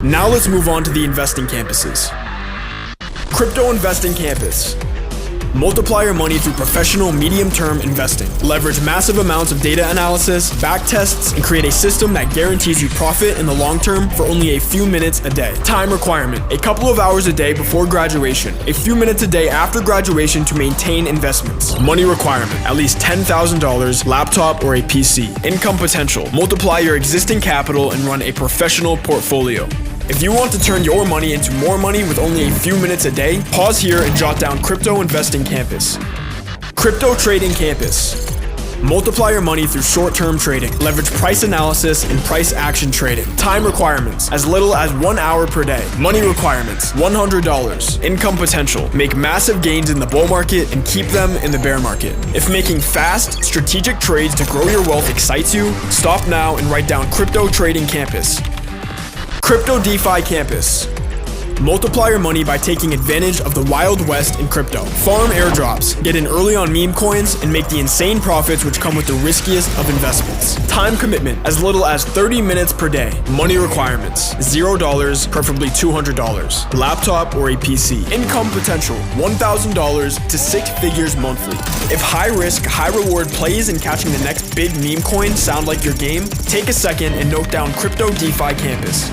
Now let's move on to the investing campuses. Crypto Investing Campus. Multiply your money through professional medium-term investing. Leverage massive amounts of data analysis, back tests, and create a system that guarantees you profit in the long term for only a few minutes a day. Time requirement: a couple of hours a day before graduation, a few minutes a day after graduation to maintain investments. Money requirement: at least $10,000, laptop, or a PC. Income potential: multiply your existing capital and run a professional portfolio. If you want to turn your money into more money with only a few minutes a day, pause here and jot down Crypto Investing Campus. Crypto Trading Campus. Multiply your money through short-term trading. Leverage price analysis and price action trading. Time requirements: as little as 1 hour per day. Money requirements: $100. Income potential: make massive gains in the bull market and keep them in the bear market. If making fast, strategic trades to grow your wealth excites you, stop now and write down Crypto Trading Campus. Crypto DeFi Campus. Multiply your money by taking advantage of the Wild West in crypto. Farm airdrops, get in early on meme coins, and make the insane profits which come with the riskiest of investments. Time commitment: as little as 30 minutes per day. Money requirements: $0, preferably $200. Laptop or a PC. Income potential: $1,000 to 6 figures monthly. If high risk, high reward plays and catching the next big meme coin sound like your game, take a second and note down Crypto DeFi Campus.